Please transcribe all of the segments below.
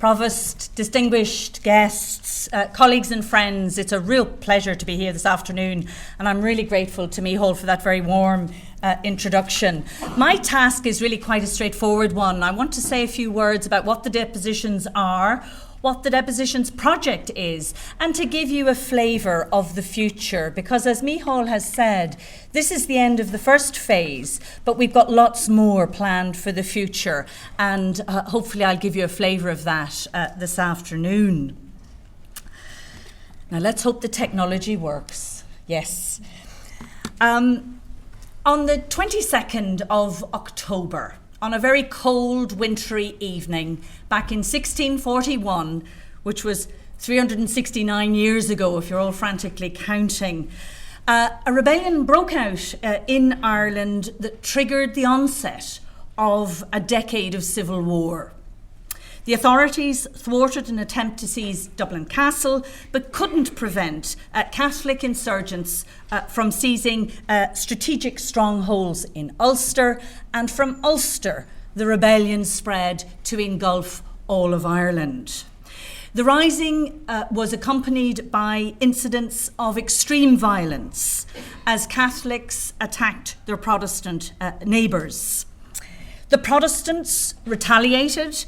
Provost, distinguished guests, colleagues and friends, it's a real pleasure to be here this afternoon, and I'm really grateful to Micheál for that very warm introduction. My task is really quite a straightforward one. I want to say a few words about what the Depositions are, what the Depositions project is, and to give you a flavour of the future, because as Micheál has said, this is the end of the first phase, but we've got lots more planned for the future, and hopefully I'll give you a flavour of that this afternoon. Now let's hope the technology works. Yes. On the 22nd of October, on a very cold, wintry evening back in 1641, which was 369 years ago, if you're all frantically counting, a rebellion broke out in Ireland that triggered the onset of a decade of civil war. The authorities thwarted an attempt to seize Dublin Castle, but couldn't prevent Catholic insurgents from seizing strategic strongholds in Ulster, and from Ulster the rebellion spread to engulf all of Ireland. The rising was accompanied by incidents of extreme violence as Catholics attacked their Protestant neighbours. The Protestants retaliated,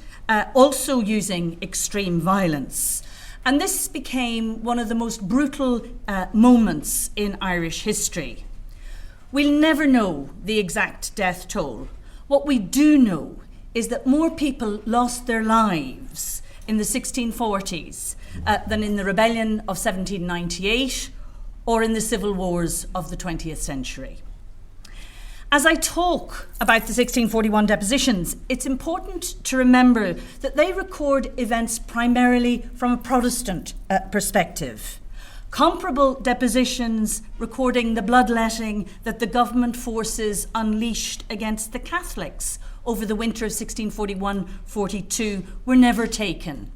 also using extreme violence. And this became one of the most brutal moments in Irish history. We'll never know the exact death toll. What we do know is that more people lost their lives in the 1640s than in the rebellion of 1798 or in the civil wars of the 20th century. As I talk about the 1641 depositions, it's important to remember that they record events primarily from a Protestant perspective. Comparable depositions recording the bloodletting that the government forces unleashed against the Catholics over the winter of 1641-42 were never taken.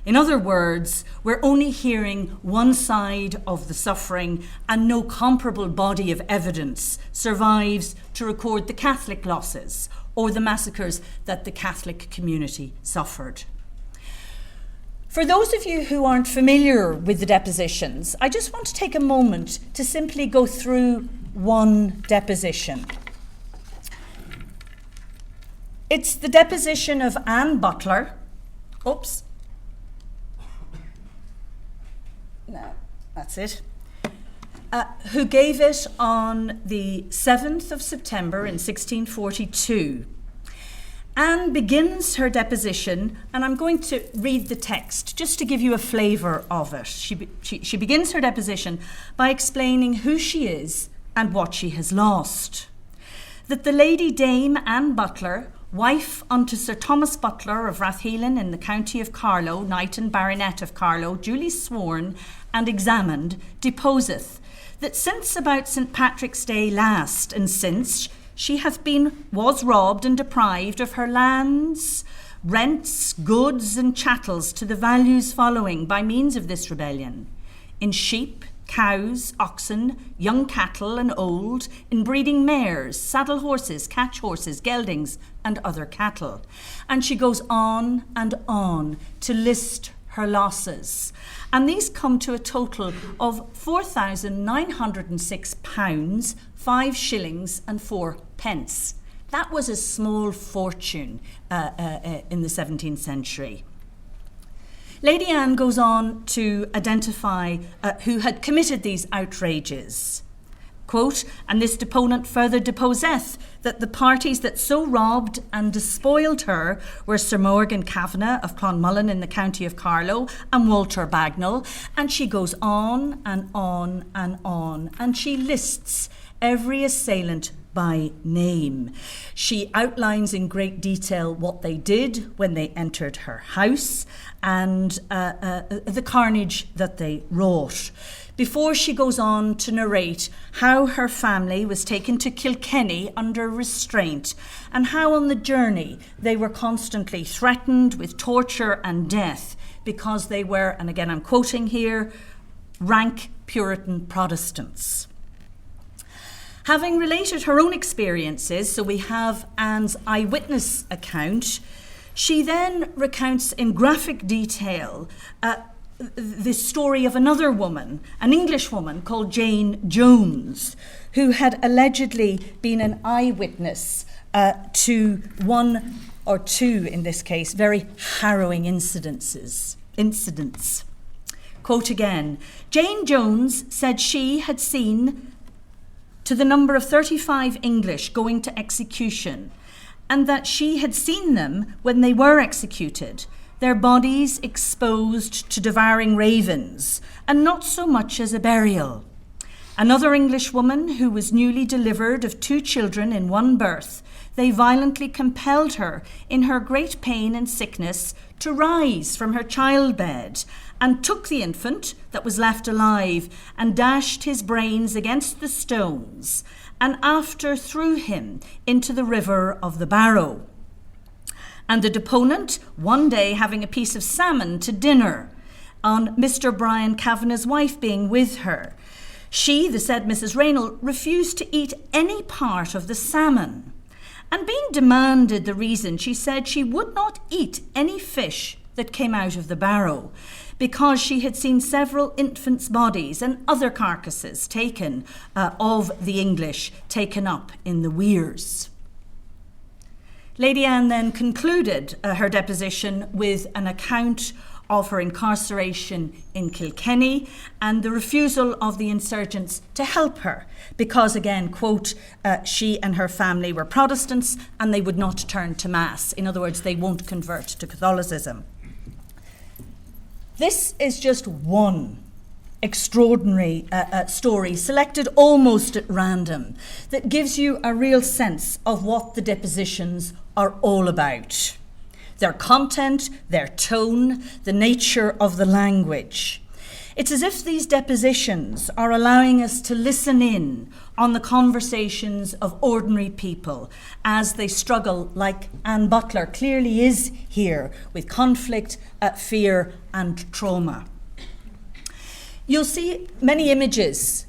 In other words, we're only hearing one side of the suffering, and no comparable body of evidence survives to record the Catholic losses or the massacres that the Catholic community suffered. For those of you who aren't familiar with the depositions, I just want to take a moment to simply go through one deposition. It's the deposition of Anne Butler. Oops. No, that's it. Who gave it on the 7th of September in 1642. Anne begins her deposition, and I'm going to read the text just to give you a flavour of it. She begins her deposition by explaining who she is and what she has lost. That the Lady Dame Anne Butler, wife unto Sir Thomas Butler of Rathhelan in the county of Carlow, Knight and Baronet of Carlow, duly sworn and examined, deposeth that since about St. Patrick's Day last, and since she was robbed and deprived of her lands, rents, goods and chattels to the values following by means of this rebellion, in sheep, cows, oxen, young cattle and old, in breeding mares, saddle horses, catch horses, geldings and other cattle. And she goes on and on to list her losses. And these come to a total of £4,906, 5 shillings and 4 pence. That was a small fortune in the 17th century. Lady Anne goes on to identify who had committed these outrages. Quote, and this deponent further deposeth that the parties that so robbed and despoiled her were Sir Morgan Kavanagh of Clonmullen in the county of Carlow and Walter Bagnall. And she goes on and on and on, and she lists every assailant by name. She outlines in great detail what they did when they entered her house and the carnage that they wrought, before she goes on to narrate how her family was taken to Kilkenny under restraint and how on the journey they were constantly threatened with torture and death because they were, and again I'm quoting here, rank Puritan Protestants. Having related her own experiences, so we have Anne's eyewitness account, She then recounts in graphic detail the story of another woman, an English woman called Jane Jones, who had allegedly been an eyewitness to one or two, in this case, very harrowing incidents. Quote again, Jane Jones said she had seen to the number of 35 English going to execution, and that she had seen them when they were executed, their bodies exposed to devouring ravens, and not so much as a burial. Another English woman who was newly delivered of 2 children in one birth, they violently compelled her, in her great pain and sickness, to rise from her childbed, and took the infant that was left alive, and dashed his brains against the stones, and after threw him into the river of the Barrow. And the deponent, one day having a piece of salmon to dinner, on Mr. Brian Kavanagh's wife being with her, she, the said Mrs. Raynall, refused to eat any part of the salmon. And being demanded the reason, she said she would not eat any fish that came out of the barrow, because she had seen several infants' bodies and other carcasses taken of the English, taken up in the weirs. Lady Anne then concluded her deposition with an account of her incarceration in Kilkenny and the refusal of the insurgents to help her because, again, quote, she and her family were Protestants and they would not turn to Mass. In other words, they won't convert to Catholicism. This is just one extraordinary story selected almost at random that gives you a real sense of what the depositions are all about. Their content, their tone, the nature of the language. It's as if these depositions are allowing us to listen in on the conversations of ordinary people as they struggle, like Anne Butler clearly is here, with conflict, fear and trauma. You'll see many images,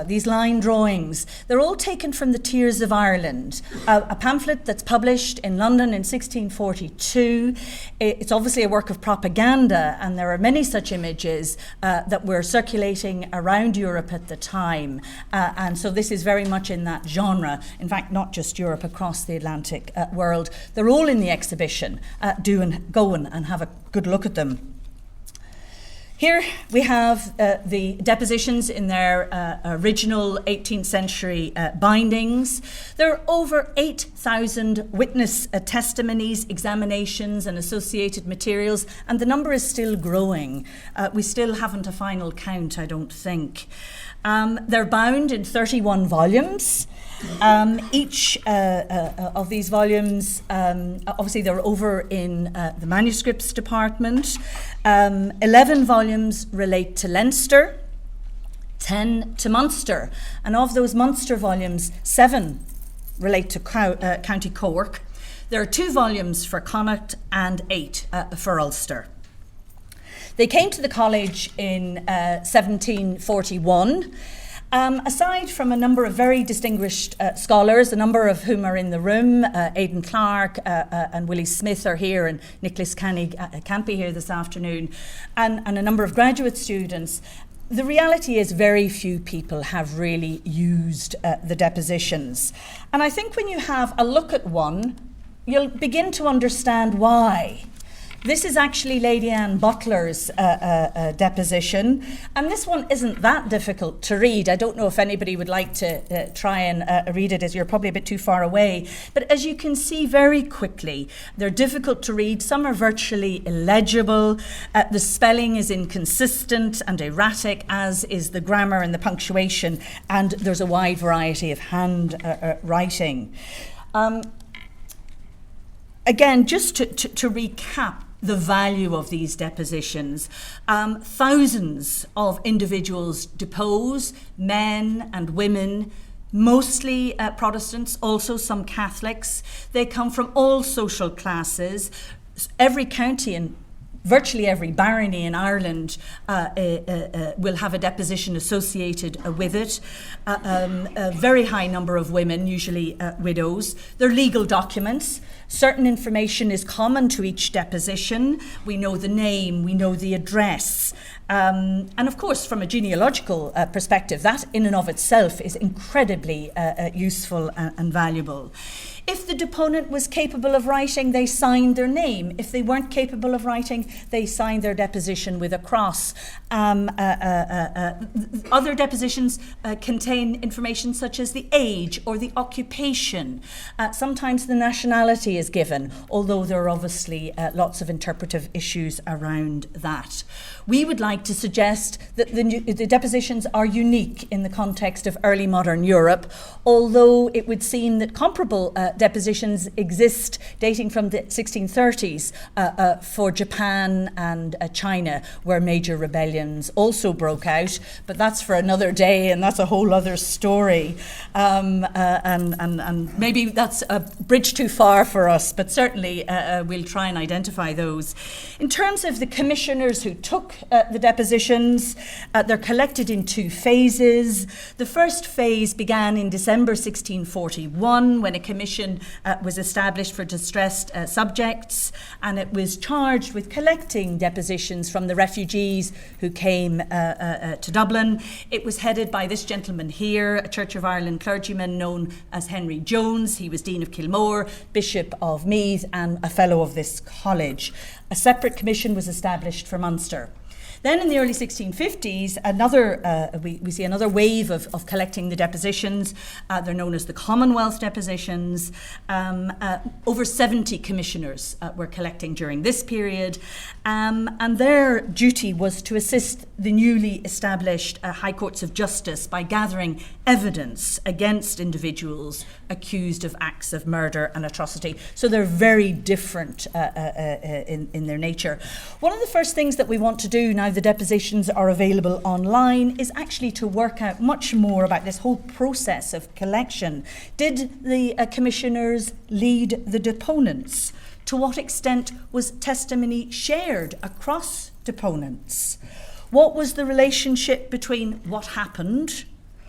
these line drawings. They're all taken from the Tears of Ireland, a pamphlet that's published in London in 1642. It's obviously a work of propaganda, and there are many such images that were circulating around Europe at the time. And so this is very much in that genre. In fact, not just Europe, across the Atlantic world. They're all in the exhibition. Go and have a good look at them. Here we have the depositions in their original 18th century bindings. There are over 8,000 witness testimonies, examinations and associated materials, and the number is still growing. We still haven't a final count, I don't think. They're bound in 31 volumes. Each of these volumes, obviously they're over in the manuscripts department. 11 volumes relate to Leinster, 10 to Munster. And of those Munster volumes, 7 relate to County Cork. There are 2 volumes for Connacht and 8 for Ulster. They came to the college in 1741. Aside from a number of very distinguished scholars, a number of whom are in the room, Aidan Clark and Willie Smith are here, and Nicholas Canning can't be here this afternoon, and a number of graduate students, the reality is very few people have really used the depositions. And I think when you have a look at one, you'll begin to understand why. This is actually Lady Anne Butler's deposition, and this one isn't that difficult to read. I don't know if anybody would like to try and read it, as you're probably a bit too far away. But as you can see very quickly, they're difficult to read. Some are virtually illegible. The spelling is inconsistent and erratic, as is the grammar and the punctuation, and there's a wide variety of handwriting. Again, just to recap the value of these depositions, thousands of individuals depose, men and women, mostly Protestants, also some Catholics. They come from all social classes. Every county in virtually every barony in Ireland will have a deposition associated with it. A very high number of women, usually widows. They're legal documents. Certain information is common to each deposition. We know the name, we know the address. And of course, from a genealogical perspective, that in and of itself is incredibly useful and valuable. If the deponent was capable of writing, they signed their name. If they weren't capable of writing, they signed their deposition with a cross. Other depositions contain information such as the age or the occupation. Sometimes the nationality is given, although there are obviously lots of interpretive issues around that. We would like to suggest that the depositions are unique in the context of early modern Europe, although it would seem that comparable depositions exist dating from the 1630s for Japan and China, where major rebellions also broke out. But that's for another day, and that's a whole other story. And maybe that's a bridge too far for us, but certainly we'll try and identify those. In terms of the commissioners who took the depositions, they're collected in two phases. The first phase began in December 1641 when a commission was established for distressed subjects, and it was charged with collecting depositions from the refugees who came to Dublin. It was headed by this gentleman here, a Church of Ireland clergyman known as Henry Jones. He was Dean of Kilmore, Bishop of Meath, and a Fellow of this college. A separate commission was established for Munster. Then in the early 1650s, we see another wave of collecting the depositions. They're known as the Commonwealth depositions. Over 70 commissioners were collecting during this period. And their duty was to assist the newly established High Courts of Justice by gathering evidence against individuals accused of acts of murder and atrocity. So they're very different in their nature. One of the first things that we want to do now the depositions are available online is actually to work out much more about this whole process of collection. Did the commissioners lead the deponents? To what extent was testimony shared across deponents? What was the relationship between what happened,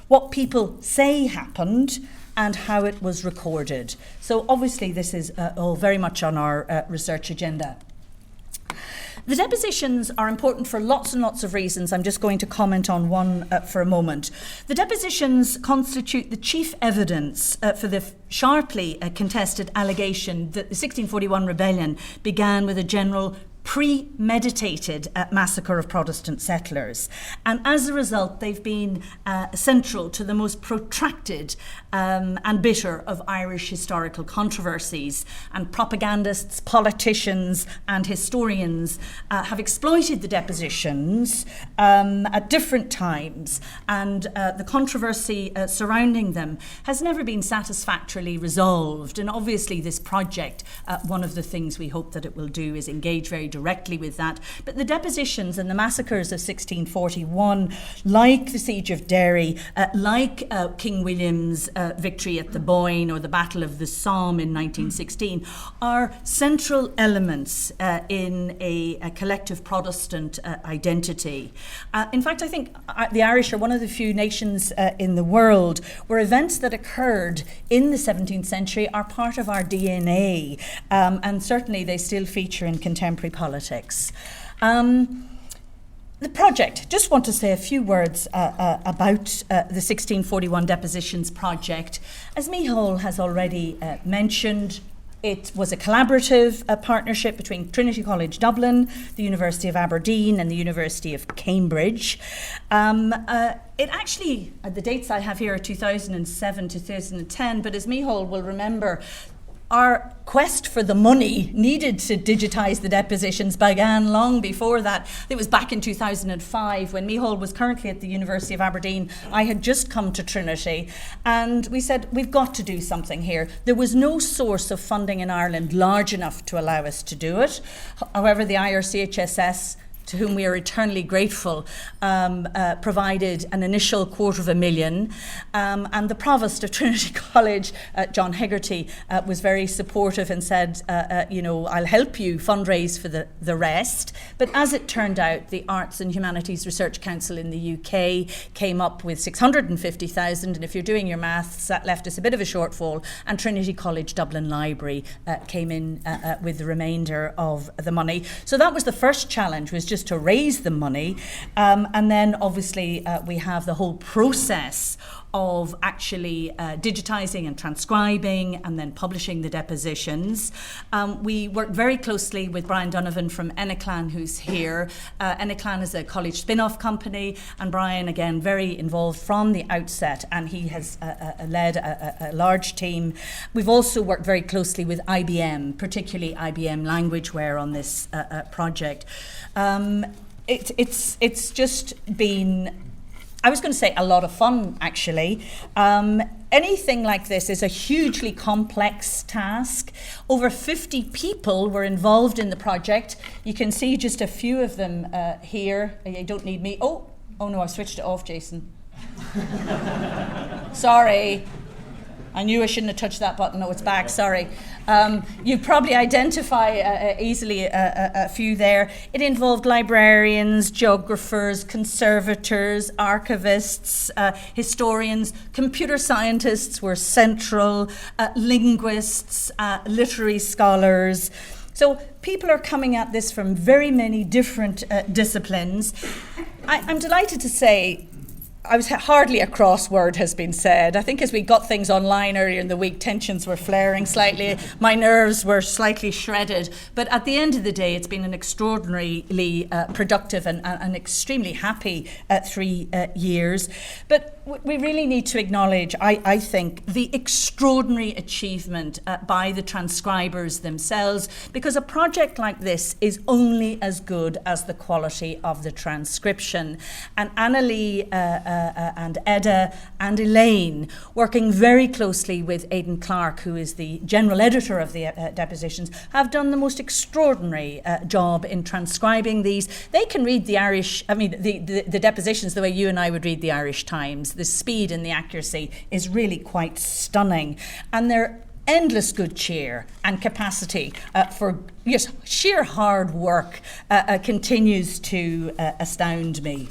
what people say happened, and how it was recorded? So obviously this is all very much on our research agenda. The depositions are important for lots and lots of reasons. I'm just going to comment on one for a moment. The depositions constitute the chief evidence for the sharply contested allegation that the 1641 rebellion began with a general premeditated massacre of Protestant settlers. And as a result, they've been central to the most protracted and bitter of Irish historical controversies. And propagandists, politicians, and historians have exploited the depositions at different times. And the controversy surrounding them has never been satisfactorily resolved. And obviously this project, one of the things we hope that it will do is engage very directly with that. But the depositions and the massacres of 1641, like the Siege of Derry, like King William's victory at the Boyne or the Battle of the Somme in 1916, are central elements in a collective Protestant identity. In fact, I think the Irish are one of the few nations in the world where events that occurred in the 17th century are part of our DNA, and certainly they still feature in contemporary politics. The project, just want to say a few words about the 1641 Depositions project. As Micheál has already mentioned, it was a collaborative partnership between Trinity College Dublin, the University of Aberdeen, and the University of Cambridge. It actually, the dates I have here are 2007, 2010, but as Micheál will remember, our quest for the money needed to digitise the depositions began long before that. It was back in 2005 when Micheál was currently at the University of Aberdeen. I had just come to Trinity, and we said, we've got to do something here. There was no source of funding in Ireland large enough to allow us to do it. However, the IRCHSS to whom we are eternally grateful, provided an initial $250,000. And the Provost of Trinity College, John Hegarty, was very supportive and said, I'll help you fundraise for the rest. But as it turned out, the Arts and Humanities Research Council in the UK came up with $650,000. And if you're doing your maths, that left us a bit of a shortfall. And Trinity College Dublin Library came in with the remainder of the money. So that was the first challenge, was just to raise the money. And then obviously we have the whole process of actually digitizing and transcribing and then publishing the depositions. We worked very closely with Brian Donovan from Enniclan, who's here. Enniclan is a college spin-off company, and Brian, again, very involved from the outset, and he has led a large team. We've also worked very closely with IBM, particularly IBM Languageware, on this project. It's just been, I was going to say, a lot of fun, actually. Anything like this is a hugely complex task. Over 50 people were involved in the project. You can see just a few of them here. You don't need me. Oh no, I switched it off, Jason. Sorry. I knew I shouldn't have touched that button. No, it's back, sorry. You probably identify easily a few there. It involved librarians, geographers, conservators, archivists, historians, computer scientists were central, linguists, literary scholars. So people are coming at this from very many different disciplines. I'm delighted to say, hardly a crossword has been said. I think as we got things online earlier in the week, tensions were flaring slightly. My nerves were slightly shredded. But at the end of the day, it's been an extraordinarily productive and extremely happy 3 years. But we really need to acknowledge, I think, the extraordinary achievement by the transcribers themselves, because a project like this is only as good as the quality of the transcription. And Annalie and Edda and Elaine, working very closely with Aidan Clark, who is the general editor of the Depositions, have done the most extraordinary job in transcribing these. They can read the Depositions the way you and I would read the Irish Times. The speed and the accuracy is really quite stunning. And their endless good cheer and capacity for sheer hard work continues to astound me.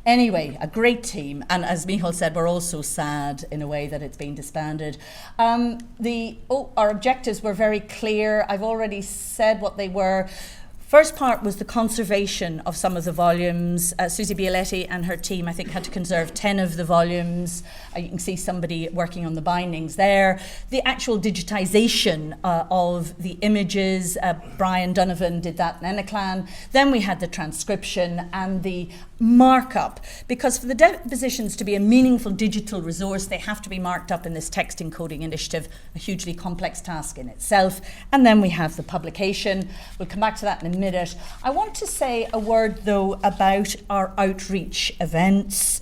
Anyway, a great team, and as Michal said, we're also sad in a way that it's been disbanded. Our objectives were very clear. I've already said what they were. First part was the conservation of some of the volumes. Susie Bialetti and her team, I think, had to conserve 10 of the volumes. You can see somebody working on the bindings there. The actual digitization of the images, Brian Donovan did that in Enniclan. Then we had the transcription and the markup, because for the Depositions to be a meaningful digital resource, they have to be marked up in this text encoding initiative, a hugely complex task in itself. And then we have the publication. We'll come back to that in a minute. I want to say a word, though, about our outreach events.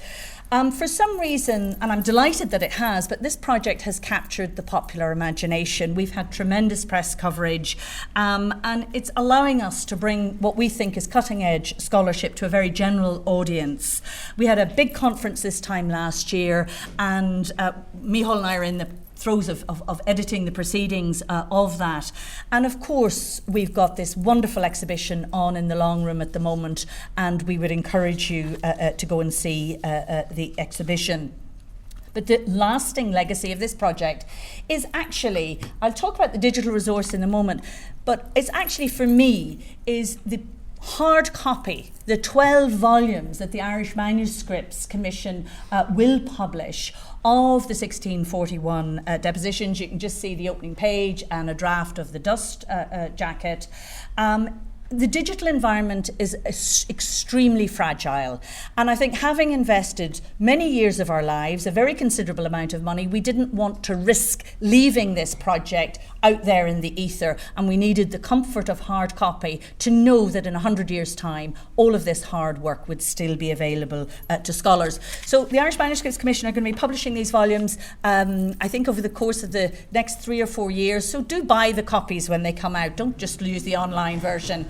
For some reason, and I'm delighted that it has, but this project has captured the popular imagination. We've had tremendous press coverage, and it's allowing us to bring what we think is cutting-edge scholarship to a very general audience. We had a big conference this time last year, and Michal and I are in the throes of editing the proceedings of that. And of course, we've got this wonderful exhibition on in the long room at the moment, and we would encourage you to go and see the exhibition. But the lasting legacy of this project is actually, I'll talk about the digital resource in a moment, but it's actually, for me, is the hard copy, the 12 volumes that the Irish Manuscripts Commission will publish of the 1641 Depositions. You can just see the opening page and a draft of the dust jacket. The digital environment is extremely fragile, and I think, having invested many years of our lives, a very considerable amount of money, we didn't want to risk leaving this project out there in the ether, and we needed the comfort of hard copy to know that in 100 years' time all of this hard work would still be available to scholars. So the Irish Manuscripts Commission are going to be publishing these volumes I think over the course of the next 3 or 4 years, so do buy the copies when they come out. Don't just use the online version.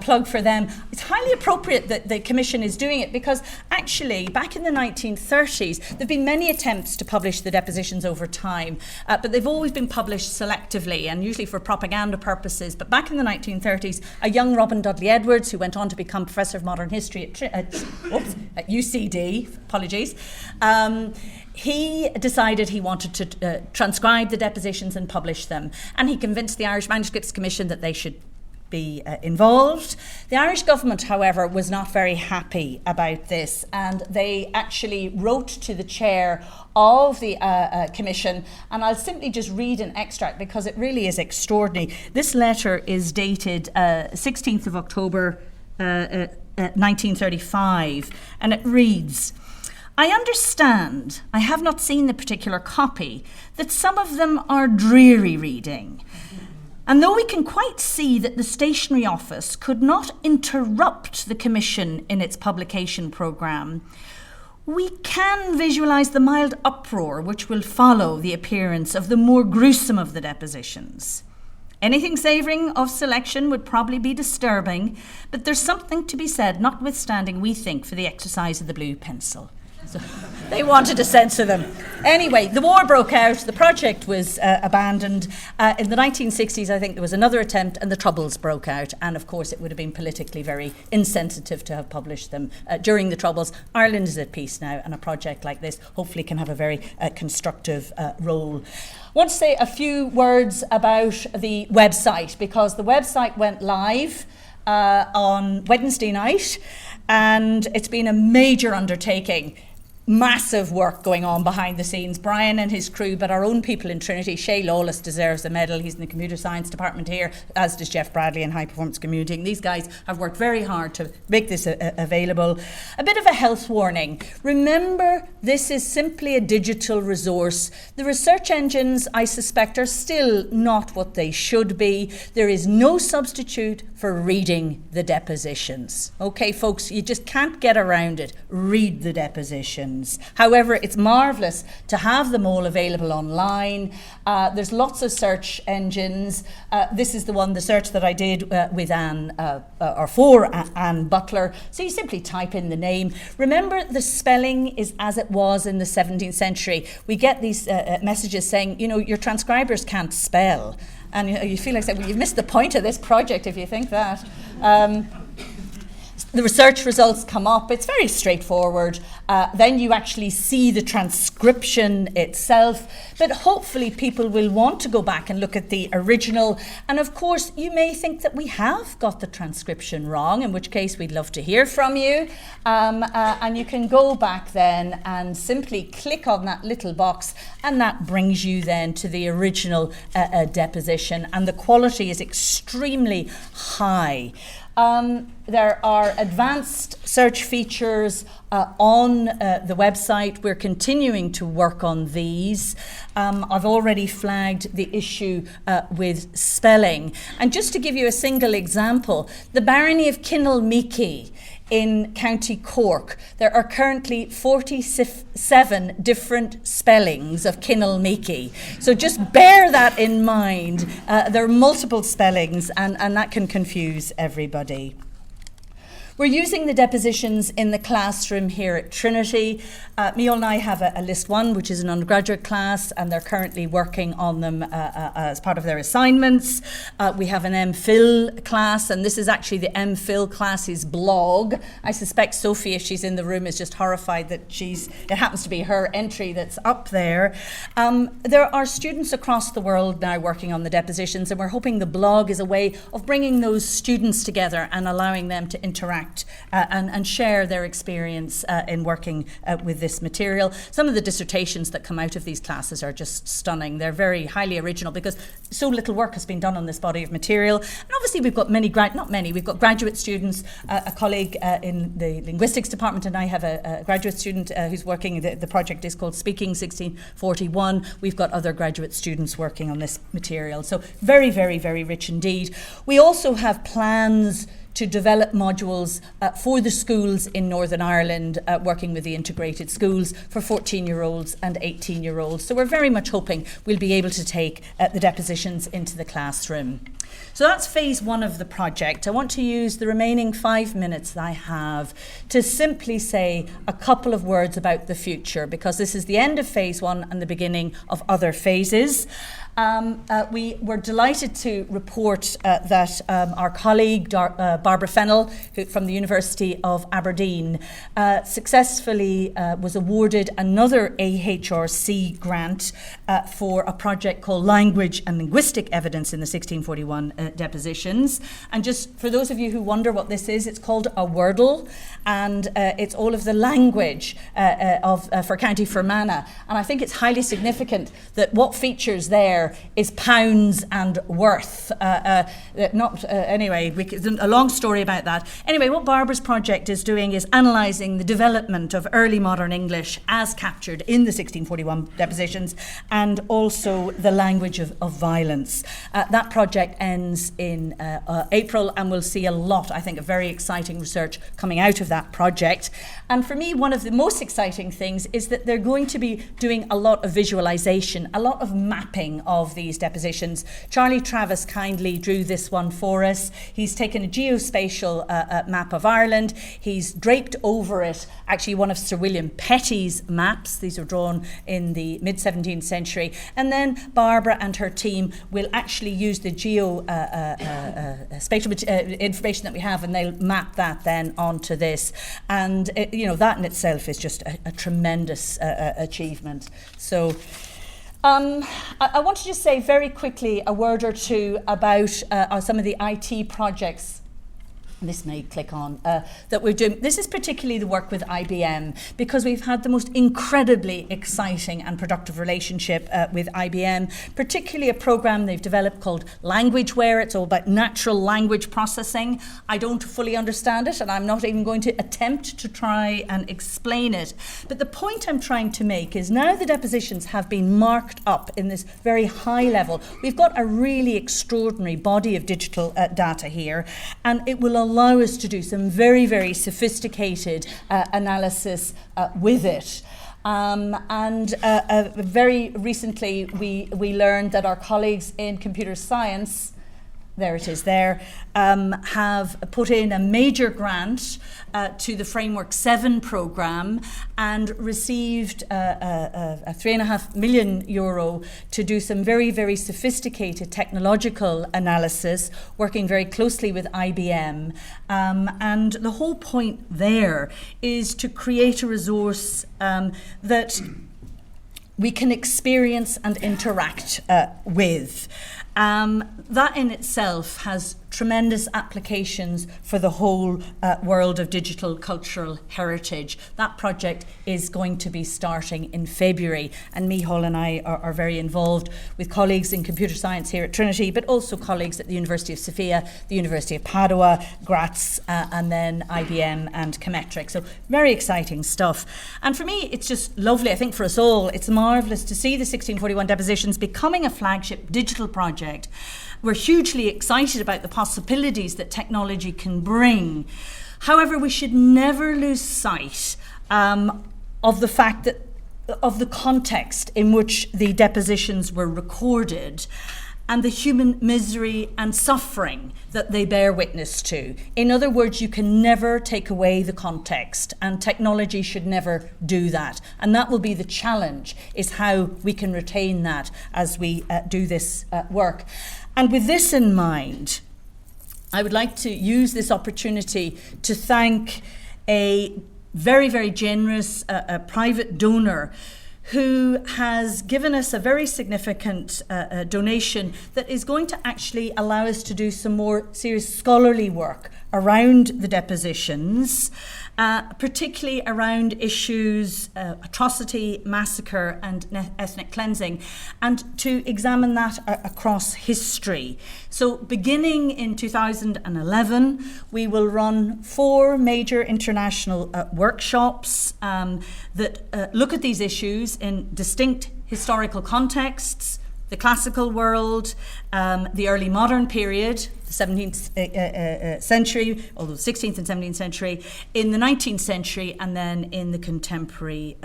plug for them. It's highly appropriate that the Commission is doing it because actually back in the 1930s there have been many attempts to publish the depositions over time, but they've always been published selectively and usually for propaganda purposes. But back in the 1930s, a young Robin Dudley Edwards, who went on to become Professor of Modern History at UCD, apologies, he decided he wanted to transcribe the depositions and publish them, and he convinced the Irish Manuscripts Commission that they should be involved. The Irish government, however, was not very happy about this, and they actually wrote to the chair of the commission, and I'll simply just read an extract because it really is extraordinary. This letter is dated 16th of October 1935, and it reads, "I understand, I have not seen the particular copy, that some of them are dreary reading. And though we can quite see that the Stationery Office could not interrupt the Commission in its publication programme, we can visualise the mild uproar which will follow the appearance of the more gruesome of the depositions. Anything savouring of selection would probably be disturbing, but there's something to be said, notwithstanding, we think, for the exercise of the blue pencil." So they wanted to censor them. Anyway, the war broke out, the project was abandoned. In the 1960s, I think there was another attempt and the Troubles broke out. And of course, it would have been politically very insensitive to have published them during the Troubles. Ireland is at peace now, and a project like this hopefully can have a very constructive role. I want to say a few words about the website, because the website went live on Wednesday night, and it's been a major undertaking. Massive work going on behind the scenes. Brian and his crew, but our own people in Trinity. Shay Lawless deserves a medal. He's in the computer science department here, as does Jeff Bradley in high performance computing. These guys have worked very hard to make this available. A bit of a health warning. Remember, this is simply a digital resource. The research engines, I suspect, are still not what they should be. There is no substitute for reading the depositions. Okay, folks, you just can't get around it. Read the depositions. However, it's marvellous to have them all available online. There's lots of search engines. This is the search that I did with Anne, or for Anne Butler. So you simply type in the name. Remember, the spelling is as it was in the 17th century. We get these messages saying, you know, your transcribers can't spell. And you feel like saying, well, you've missed the point of this project if you think that. The research results come up. It's very straightforward. Then you actually see the transcription itself. But hopefully people will want to go back and look at the original. And of course, you may think that we have got the transcription wrong, in which case we'd love to hear from you. And you can go back then and simply click on that little box, and that brings you then to the original deposition. And the quality is extremely high. There are advanced search features on the website. We're continuing to work on these. I've already flagged the issue with spelling. And just to give you a single example, the Barony of Kinalmeaky in County Cork, there are currently 47 different spellings of Kinalmeaky. So just bear that in mind. There are multiple spellings, and that can confuse everybody. We're using the depositions in the classroom here at Trinity. Miol and I have a List 1, which is an undergraduate class, and they're currently working on them as part of their assignments. We have an MPhil class, and this is actually the MPhil class's blog. I suspect Sophie, if she's in the room, is just horrified that it happens to be her entry that's up there. There are students across the world now working on the depositions, and we're hoping the blog is a way of bringing those students together and allowing them to interact and share their experience in working with this material. Some of the dissertations that come out of these classes are just stunning. They're very highly original because so little work has been done on this body of material. And obviously we've got we've got graduate students. A colleague in the linguistics department and I have a graduate student who's working, the project is called Speaking 1641. We've got other graduate students working on this material. So very, very, very rich indeed. We also have plans to develop modules for the schools in Northern Ireland, working with the integrated schools for 14-year-olds and 18-year-olds. So we're very much hoping we'll be able to take the depositions into the classroom. So that's phase 1 of the project. I want to use the remaining 5 minutes that I have to simply say a couple of words about the future, because this is the end of phase 1 and the beginning of other phases. We were delighted to report that our colleague Barbara Fennell, from the University of Aberdeen, successfully was awarded another AHRC grant for a project called Language and Linguistic Evidence in the 1641 Depositions. And just for those of you who wonder what this is, it's called a Wordle, and it's all of the language for County Fermanagh. And I think it's highly significant that what features there is pounds and worth. Anyway, a long story about that. Anyway, what Barbara's project is doing is analysing the development of early modern English as captured in the 1641 Depositions, and also the language of violence. That project ends in April, and we'll see a lot, I think, of very exciting research coming out of that project. And for me, one of the most exciting things is that they're going to be doing a lot of visualisation, a lot of mapping of these depositions. Charlie Travis kindly drew this one for us. He's taken a geospatial map of Ireland. He's draped over it actually one of Sir William Petty's maps. These were drawn in the mid-17th century. And then Barbara and her team will actually use the geospatial information that we have, and they'll map that then onto this. And that in itself is just a tremendous achievement. So I want to just say very quickly a word or two about some of the IT projects. This may click on, that we're doing. This is particularly the work with IBM, because we've had the most incredibly exciting and productive relationship with IBM, particularly a program they've developed called LanguageWare. It's all about natural language processing. I don't fully understand it, and I'm not even going to attempt to try and explain it. But the point I'm trying to make is now the depositions have been marked up in this very high level. We've got a really extraordinary body of digital data here, and it will allow us to do some very, very sophisticated analysis with it. Very recently, we learned that our colleagues in computer science, there it is there, have put in a major grant to the Framework 7 programme and received a €3.5 million to do some very, very sophisticated technological analysis, working very closely with IBM. And the whole point there is to create a resource that we can experience and interact with. That in itself has tremendous applications for the whole world of digital cultural heritage. That project is going to be starting in February, and Micheál and I are very involved with colleagues in computer science here at Trinity, but also colleagues at the University of Sofia, the University of Padua, Graz, and then IBM and Commetric. So very exciting stuff. And for me, it's just lovely. I think for us all, it's marvellous to see the 1641 Depositions becoming a flagship digital project. We're hugely excited about the possibilities that technology can bring. However, we should never lose sight of the fact that of the context in which the depositions were recorded and the human misery and suffering that they bear witness to. In other words, you can never take away the context, and technology should never do that. And that will be the challenge, is how we can retain that as we do this work. And with this in mind, I would like to use this opportunity to thank a very, very generous private donor who has given us a very significant donation that is going to actually allow us to do some more serious scholarly work around the depositions, particularly around issues atrocity, massacre and ethnic cleansing, and to examine that across history. So beginning in 2011, we will run 4 major international workshops that look at these issues in distinct historical contexts: the classical world, the early modern period, the 17th century, although the 16th and 17th century, in the 19th century, and then in the contemporary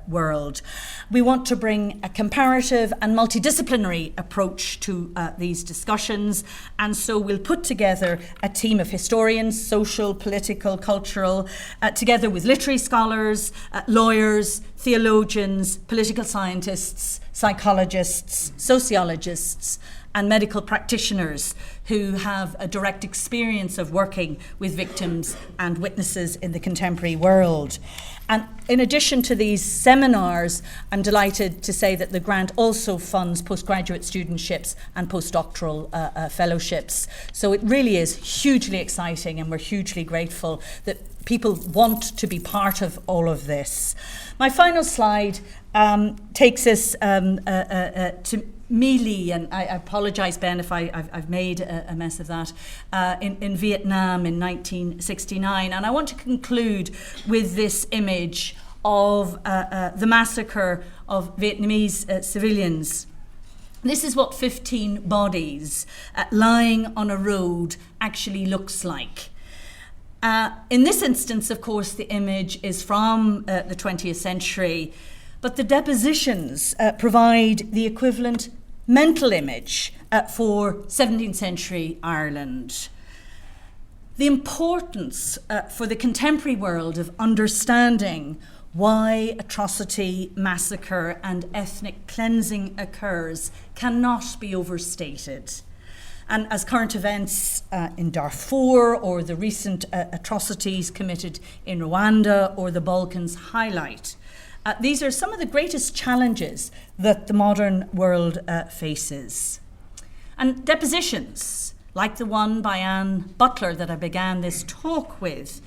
world. We want to bring a comparative and multidisciplinary approach to these discussions, and so we'll put together a team of historians, social, political, cultural, together with literary scholars, lawyers, theologians, political scientists, psychologists, sociologists, and medical practitioners who have a direct experience of working with victims and witnesses in the contemporary world. And in addition to these seminars, I'm delighted to say that the grant also funds postgraduate studentships and postdoctoral fellowships. So it really is hugely exciting, and we're hugely grateful that people want to be part of all of this. My final slide takes us to Mealy, and I apologise, Ben, if I've made a mess of that, in Vietnam in 1969. And I want to conclude with this image of the massacre of Vietnamese civilians. This is what 15 bodies lying on a road actually looks like. In this instance, of course, the image is from the 20th century, but the depositions provide the equivalent mental image for 17th century Ireland. The importance for the contemporary world of understanding why atrocity, massacre, and ethnic cleansing occurs cannot be overstated. And as current events in Darfur or the recent atrocities committed in Rwanda or the Balkans highlight, these are some of the greatest challenges that the modern world faces. And depositions, like the one by Anne Butler that I began this talk with,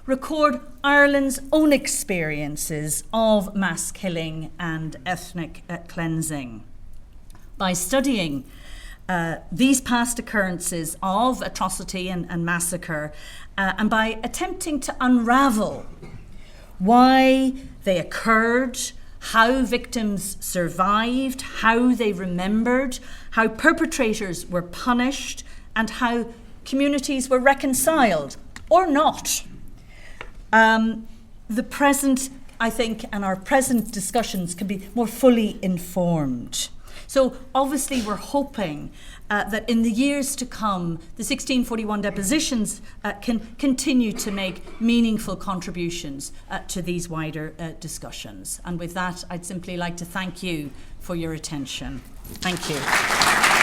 record Ireland's own experiences of mass killing and ethnic cleansing. By studying these past occurrences of atrocity and massacre, and by attempting to unravel why they occurred, how victims survived, how they remembered, how perpetrators were punished, and how communities were reconciled or not. The present, I think, and our present discussions can be more fully informed. So obviously we're hoping that in the years to come, the 1641 depositions can continue to make meaningful contributions to these wider discussions. And with that, I'd simply like to thank you for your attention. Thank you.